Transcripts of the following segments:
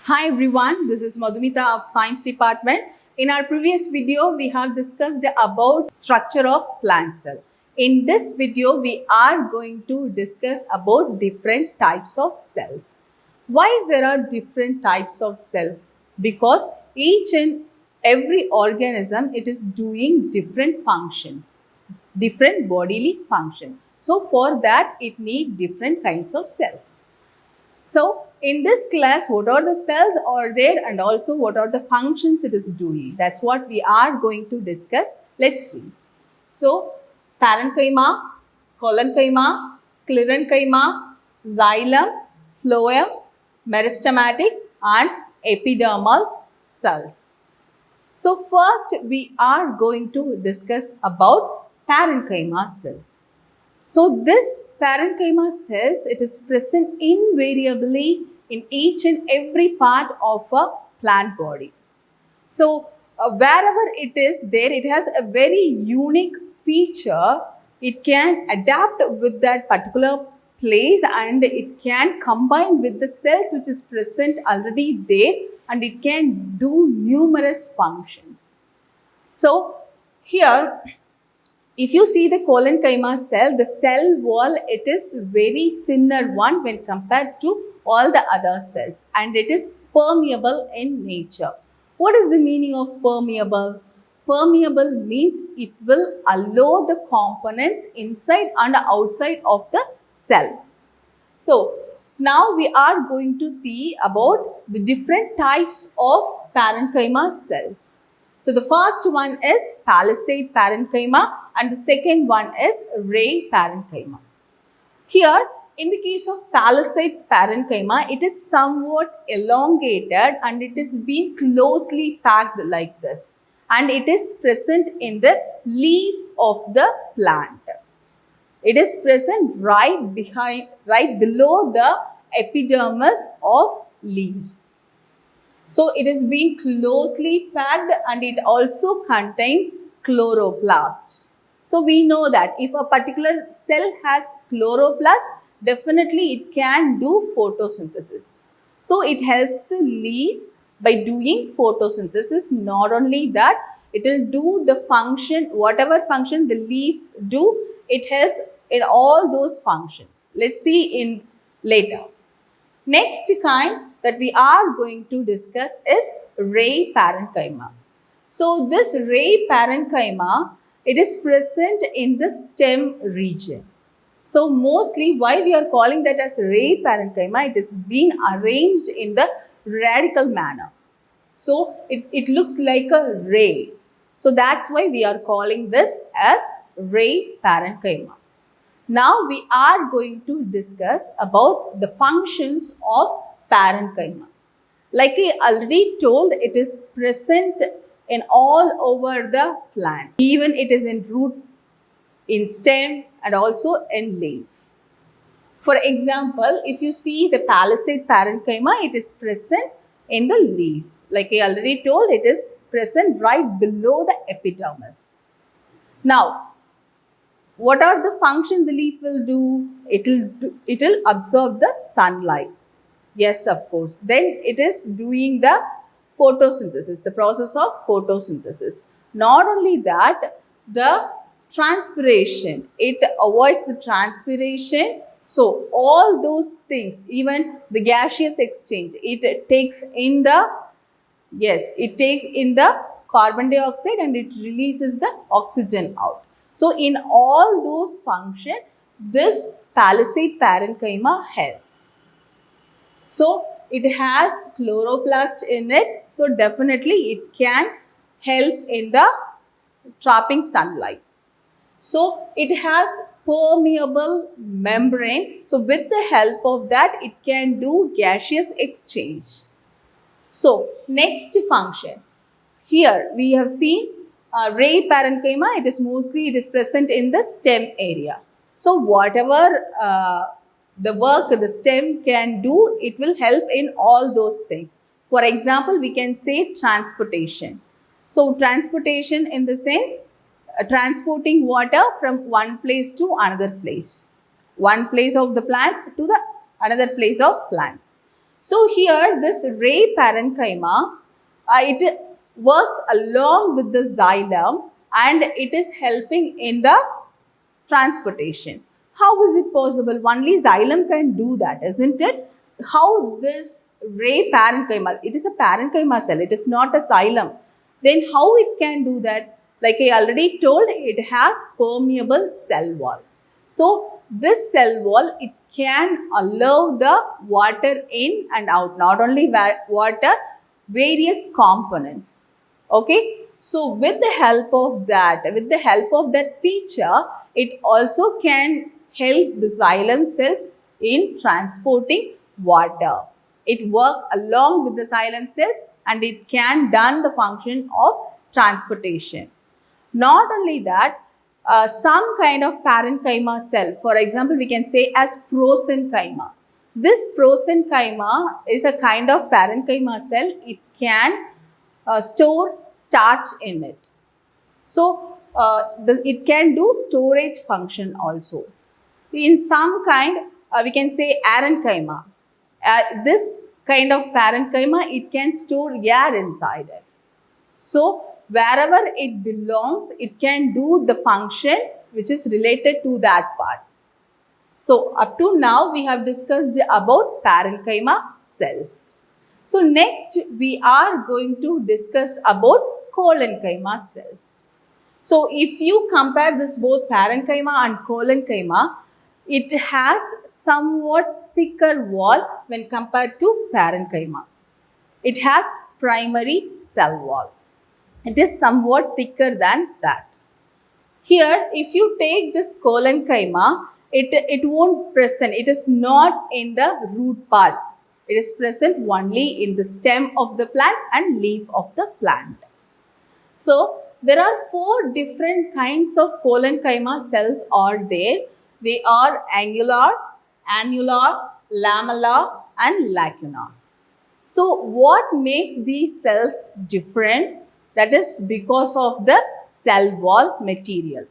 Hi everyone, this is Madhumita of Science Department. In our previous video, we have discussed about structure of plant cell. In this video, we are going to discuss about different types of cells. Why there are different types of cell? Because each and every organism, it is doing different functions, different bodily function. So for that, it needs different kinds of cells. So, in this class, what are the cells are there and also what are the functions it is doing? That's what we are going to discuss. Let's see. So, parenchyma, collenchyma, sclerenchyma, xylem, phloem, meristematic and epidermal cells. So, first we are going to discuss about parenchyma cells. So this parenchyma cells, it is present invariably in each and every part of a plant body. So wherever it is there, it has a very unique feature. It can adapt with that particular place and it can combine with the cells which is present already there and it can do numerous functions. So here if you see the collenchyma cell, the cell wall, it is very thinner one when compared to all the other cells and it is permeable in nature. What is the meaning of permeable? Permeable means it will allow the components inside and outside of the cell. So, now we are going to see about the different types of parenchyma cells. So, the first one is palisade parenchyma and the second one is ray parenchyma. Here, in the case of palisade parenchyma, it is somewhat elongated and it is being closely packed like this and it is present in the leaf of the plant. It is present right below the epidermis of leaves. So it is being closely packed and it also contains chloroplast. So we know that if a particular cell has chloroplast, definitely it can do photosynthesis. So it helps the leaf by doing photosynthesis. Not only that, it will do the function, whatever function the leaf do, it helps in all those functions. Let's see in later. Next kind that we are going to discuss is ray parenchyma. So this ray parenchyma, it is present in the stem region. So mostly why we are calling that as ray parenchyma, it is being arranged in the radical manner. So it looks like a ray. So that's why we are calling this as ray parenchyma. Now we are going to discuss about the functions of parenchyma. Like I already told, it is present in all over the plant. Even it is in root, in stem and also in leaf. For example, if you see the palisade parenchyma, it is present in the leaf. Like I already told, it is present right below the epidermis. Now, what are the function the leaf will do? It will absorb the sunlight. Yes, of course. Then it is doing the photosynthesis, the process of photosynthesis. Not only that, the transpiration, it avoids the transpiration. So all those things, even the gaseous exchange, it takes in the, yes, it takes in the carbon dioxide and it releases the oxygen out. So in all those functions, this palisade parenchyma helps. So it has chloroplast in it. So definitely it can help in the trapping sunlight. So it has permeable membrane. So with the help of that, it can do gaseous exchange. So next function. Here we have seen ray parenchyma. It is present in the stem area. So whatever the work the stem can do, it will help in all those things. For example, we can say transportation. So transportation in the sense transporting water from one place to another place. One place of the plant to the another place of plant. So here this ray parenchyma, it works along with the xylem and it is helping in the transportation. How is it possible? Only xylem can do that, isn't it? How this ray parenchyma, it is a parenchyma cell, it is not a xylem. Then how it can do that? Like I already told, it has permeable cell wall. So this cell wall, it can allow the water in and out, not only water, various components. Okay, so with the help of that feature, it also can help the xylem cells in transporting water. It works along with the xylem cells and it can done the function of transportation. Not only that, some kind of parenchyma cell, for example, we can say as prosenchyma. This prosenchyma is a kind of parenchyma cell. It can store starch in it. So, it can do storage function also. In some kind, we can say arenchyma. This kind of parenchyma, it can store air inside it. So, wherever it belongs, it can do the function which is related to that part. So, up to now, we have discussed about parenchyma cells. So, next we are going to discuss about collenchyma cells. So, if you compare this both parenchyma and collenchyma, it has somewhat thicker wall when compared to parenchyma. It has primary cell wall. It is somewhat thicker than that. Here, if you take this collenchyma, it won't present. It is not in the root part. It is present only in the stem of the plant and leaf of the plant. So, there are 4 different kinds of collenchyma cells are there. They are angular, annular, lamellar and lacunar. So, what makes these cells different? That is because of the cell wall material.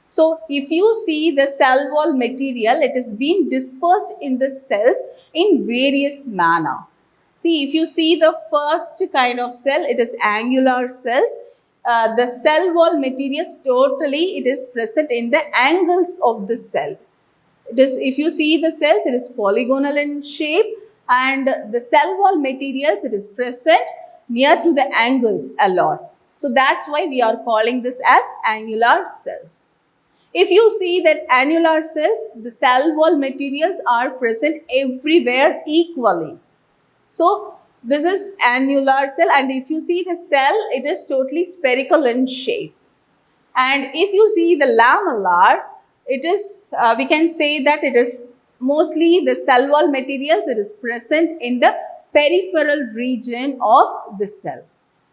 So, if you see the cell wall material, it is being dispersed in the cells in various manner. See, if you see the first kind of cell, it is angular cells. The cell wall materials totally, it is present in the angles of the cell. It is, if you see the cells, it is polygonal in shape and the cell wall materials, it is present near to the angles a lot. So that's why we are calling this as angular cells. If you see that annular cells, the cell wall materials are present everywhere equally. So this is annular cell and if you see the cell, it is totally spherical in shape. And if you see the lamellar, it is, we can say that it is mostly the cell wall materials, it is present in the peripheral region of the cell.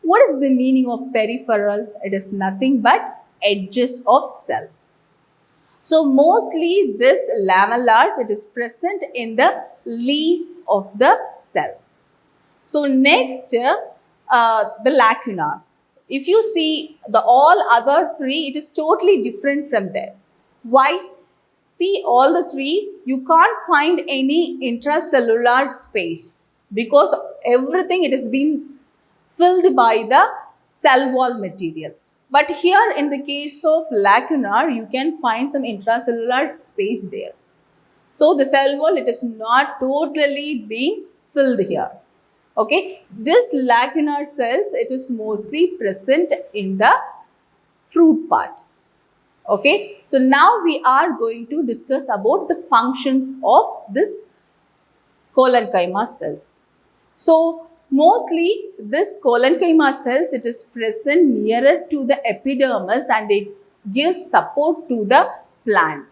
What is the meaning of peripheral? It is nothing but edges of cell. So, mostly this lamellars, it is present in the leaf of the cell. So, next the lacunar. If you see the all other 3, it is totally different from there. Why? See all the 3, you can't find any intracellular space because everything it is being filled by the cell wall material. But here in the case of lacunar, you can find some intracellular space there. So the cell wall, it is not totally being filled here. Okay, this lacunar cells, it is mostly present in the fruit part. Okay, so now we are going to discuss about the functions of this collenchyma cells. So mostly this collenchyma cells, it is present nearer to the epidermis and it gives support to the plant.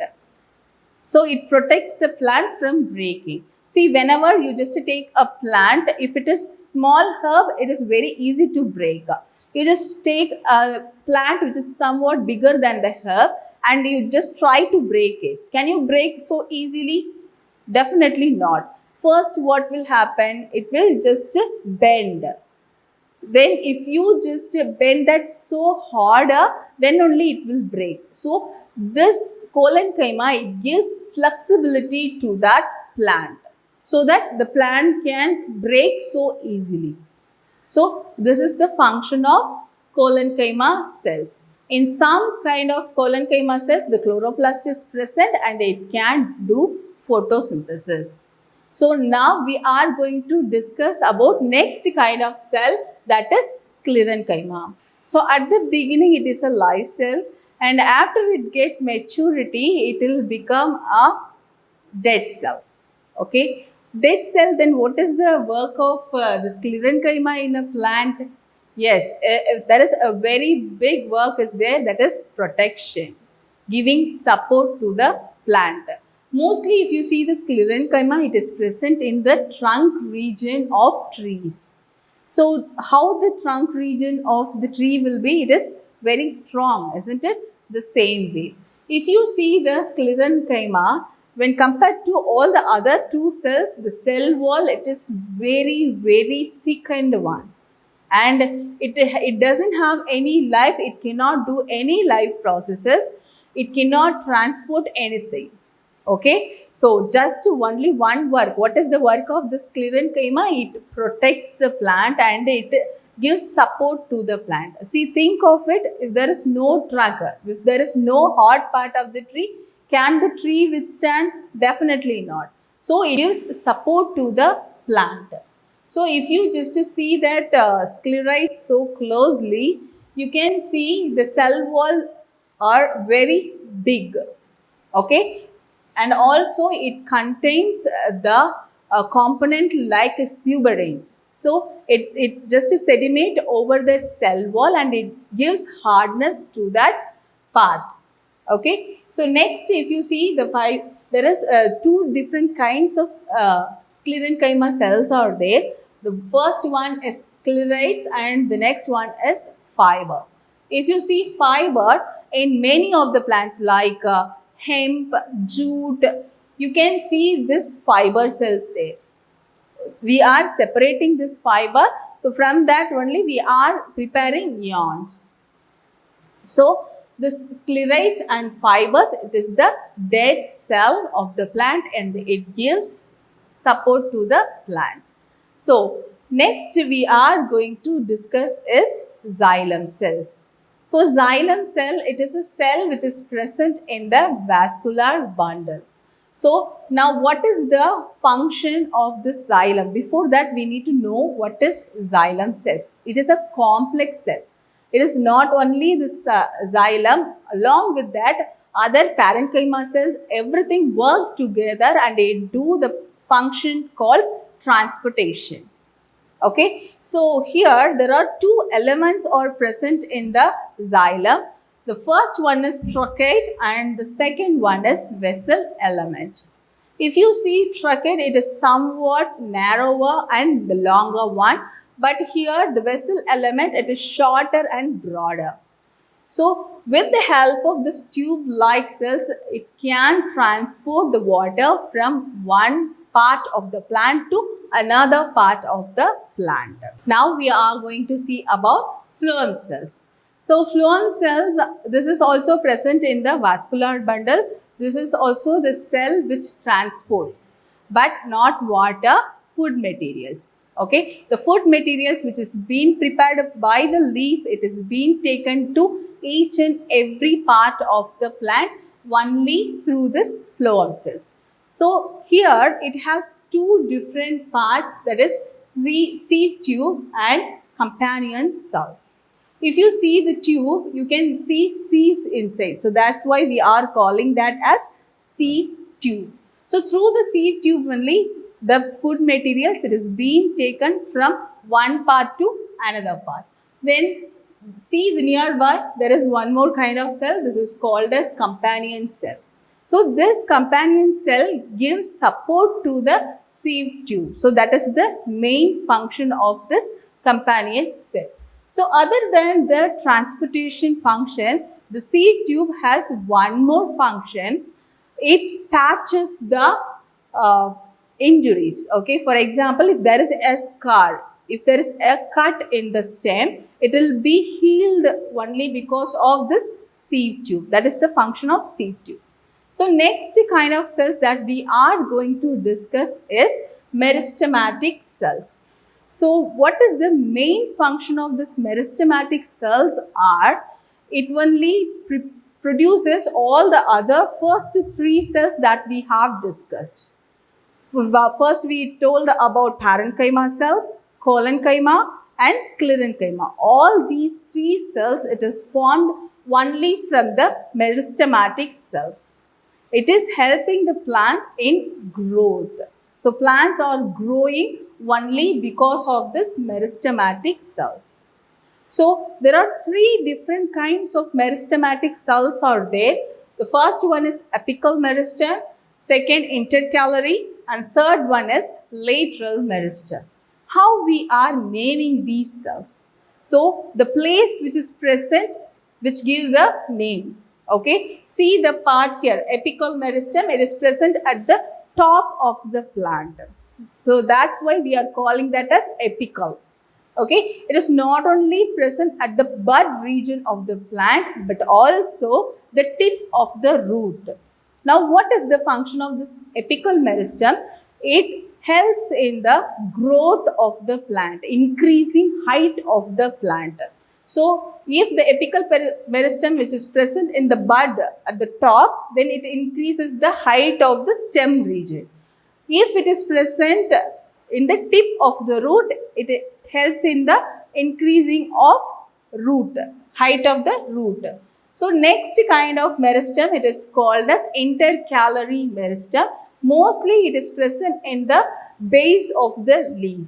So it protects the plant from breaking. See, whenever you just take a plant, if it is small herb, it is very easy to break. You just take a plant which is somewhat bigger than the herb and you just try to break it. Can you break so easily? Definitely not. First, what will happen? It will just bend. Then if you just bend that so harder, then only it will break. So this collenchyma, it gives flexibility to that plant. so that the plant can break so easily. So this is the function of collenchyma cells. In some kind of collenchyma cells, the chloroplast is present and it can do photosynthesis. So now we are going to discuss about next kind of cell, that is sclerenchyma. So at the beginning it is a live cell, and after it get maturity it will become a dead cell. Okay, dead cell, then what is the work of the sclerenchyma in a plant? Yes, there is a very big work is there, that is protection, giving support to the plant. Mostly if you see the sclerenchyma, it is present in the trunk region of trees. So how the trunk region of the tree will be? It is very strong, isn't it? The same way. If you see the sclerenchyma, when compared to all the other two cells, the cell wall, it is very thickened one. And it doesn't have any life, it cannot do any life processes, it cannot transport anything. Okay, so just only one work. What is the work of the sclerenchyma? It protects the plant and it gives support to the plant. See, think of it, if there is no trunk, if there is no hard part of the tree, can the tree withstand? Definitely not. So it gives support to the plant. So if you just see that sclerites so closely, you can see the cell wall are very big. Okay, and also it contains the component like a suberin. So it just sedimate over that cell wall and it gives hardness to that path. Okay, so next if you see the five, there is two different kinds of sclerenchyma cells are there. The first one is sclerites and the next one is fiber. If you see fiber in many of the plants like hemp, jute, you can see this fiber cells there. We are separating this fiber, so from that only we are preparing yarns. So the sclerites and fibers, it is the dead cell of the plant and it gives support to the plant. So next we are going to discuss is xylem cells. So xylem cell, it is a cell which is present in the vascular bundle. So now what is the function of this xylem? Before that we need to know what is xylem cells. It is a complex cell. It is not only this xylem, along with that other parenchyma cells, everything work together and they do the function called transportation. Okay, so here there are two elements are present in the xylem. The first one is trocade and the second one is vessel element. If you see trocade, it is somewhat narrower and the longer one, but here the vessel element, it is shorter and broader. So with the help of this tube-like cells, it can transport the water from one part of the plant to another part of the plant. Now we are going to see about phloem cells. So phloem cells, this is also present in the vascular bundle. This is also the cell which transport, but not water, food materials. Okay, the food materials which is being prepared by the leaf, it is being taken to each and every part of the plant only through this phloem cells. So here it has two different parts, that is sieve tube and companion cells. If you see the tube, you can see sieves inside. So that's why we are calling that as sieve tube. So through the sieve tube only, the food materials, it is being taken from one part to another part. Then see the nearby, there is one more kind of cell. This is called as companion cell. So this companion cell gives support to the sieve tube. So that is the main function of this companion cell. So other than the transportation function, the sieve tube has one more function. It patches the injuries. Okay, for example, if there is a scar, if there is a cut in the stem, it will be healed only because of this sieve tube. That is the function of sieve tube. So next kind of cells that we are going to discuss is meristematic cells. So what is the main function of this meristematic cells are, it only produces all the other first three cells that we have discussed. First we told about parenchyma cells, collenchyma and sclerenchyma. All these three cells, it is formed only from the meristematic cells. It is helping the plant in growth. So plants are growing only because of this meristematic cells. So there are three different kinds of meristematic cells are there. The first one is apical meristem, second intercalary, and third one is lateral meristem. How we are naming these cells? So the place which is present, which gives the name. Okay, see the part here, apical meristem, it is present at the top of the plant. So that's why we are calling that as apical. Okay, it is not only present at the bud region of the plant but also the tip of the root. Now, what is the function of this apical meristem? It helps in the growth of the plant, increasing height of the plant. So, if the apical meristem which is present in the bud at the top, then it increases the height of the stem region. If it is present in the tip of the root, it helps in the increasing of root, height of the root. So next kind of meristem, it is called as intercalary meristem. Mostly it is present in the base of the leaf.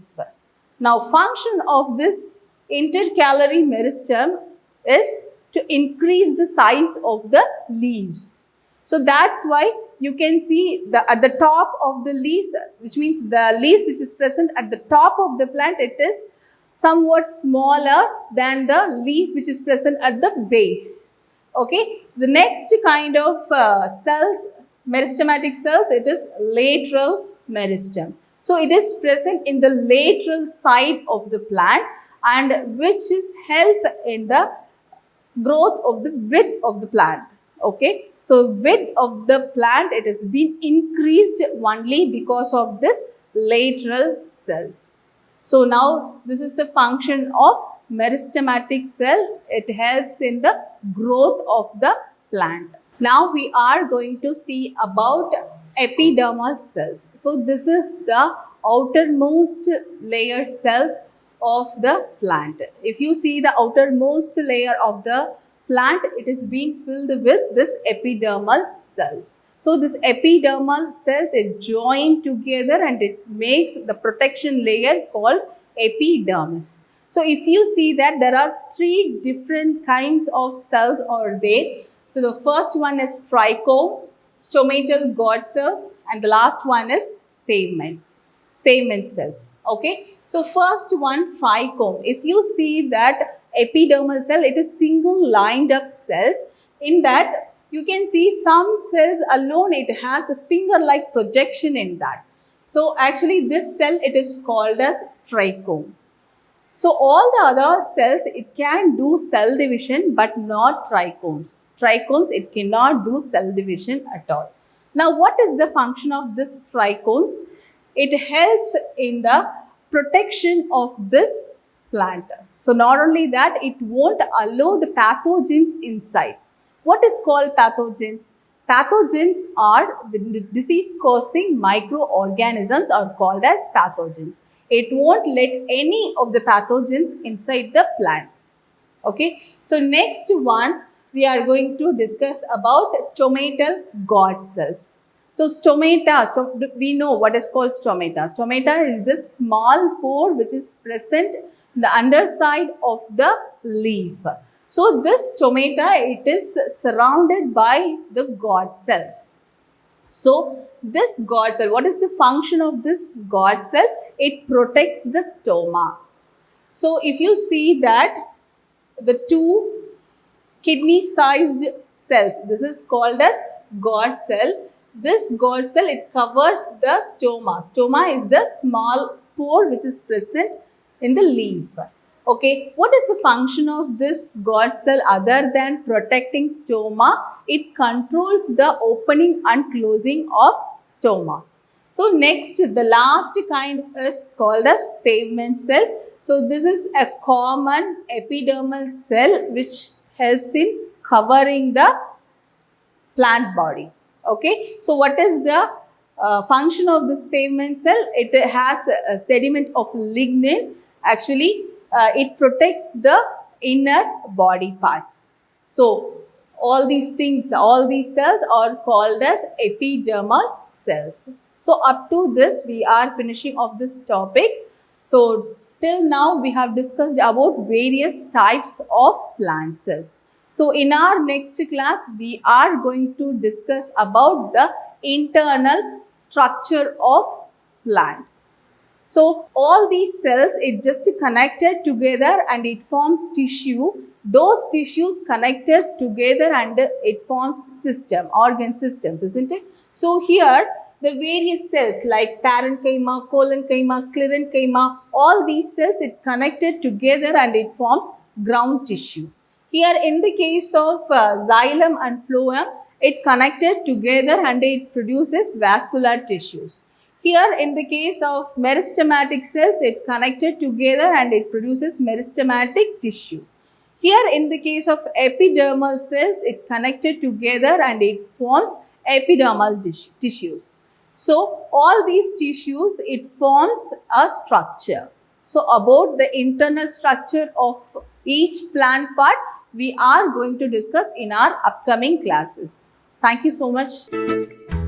Now function of this intercalary meristem is to increase the size of the leaves. So that's why you can see at the top of the leaves, which means the leaves which is present at the top of the plant, it is somewhat smaller than the leaf which is present at the base. Okay, the next kind of cells, meristematic cells, it is lateral meristem. So it is present in the lateral side of the plant and which is help in the growth of the width of the plant. Okay, so width of the plant, it has been increased only because of this lateral cells. So now this is the function of meristematic cell. It helps in the growth of the plant. Now we are going to see about epidermal cells. So this is the outermost layer cells of the plant. If you see the outermost layer of the plant, it is being filled with this epidermal cells. So this epidermal cells, it join together and it makes the protection layer called epidermis. So if you see that there are three different kinds of cells are there. So the first one is trichome, stomatal gourd cells, and the last one is pavement cells. Okay, so first one, trichome. If you see that epidermal cell, it is single lined up cells. In that you can see some cells alone, it has a finger like projection in that. So actually this cell, it is called as trichome. So all the other cells, it can do cell division but not trichomes. Trichomes, it cannot do cell division at all. Now what is the function of this trichomes? It helps in the protection of this plant. So not only that, it won't allow the pathogens inside. What is called pathogens? Pathogens are the disease causing microorganisms are called as pathogens. It won't let any of the pathogens inside the plant. Okay. So next one, we are going to discuss about stomatal gourd cells. So stomata, we know what is called stomata. Stomata is this small pore which is present in the underside of the leaf. So this stomata, it is surrounded by the gourd cells. So this gourd cell, what is the function of this gourd cell? It protects the stoma. So if you see that the two kidney-sized cells, this is called as gourd cell. This gourd cell, it covers the stoma. Stoma is the small pore which is present in the leaf. Okay, what is the function of this gourd cell other than protecting stoma? It controls the opening and closing of stoma. So next, the last kind is called as pavement cell. So this is a common epidermal cell which helps in covering the plant body. Okay, so what is the function of this pavement cell? It has a sediment of lignin. Actually, it protects the inner body parts. So all these things, all these cells are called as epidermal cells. So up to this, we are finishing off this topic. So till now, we have discussed about various types of plant cells. So in our next class, we are going to discuss about the internal structure of plant. So all these cells, it just connected together and it forms tissue. Those tissues connected together and it forms system, organ systems, isn't it? So here the various cells like parenchyma, collenchyma, sclerenchyma, all these cells, it connected together and it forms ground tissue. Here in the case of xylem and phloem, it connected together and it produces vascular tissues. Here in the case of meristematic cells, it connected together and it produces meristematic tissue. Here in the case of epidermal cells, it connected together and it forms epidermal tissues. So all these tissues, it forms a structure. So about the internal structure of each plant part, we are going to discuss in our upcoming classes. Thank you so much.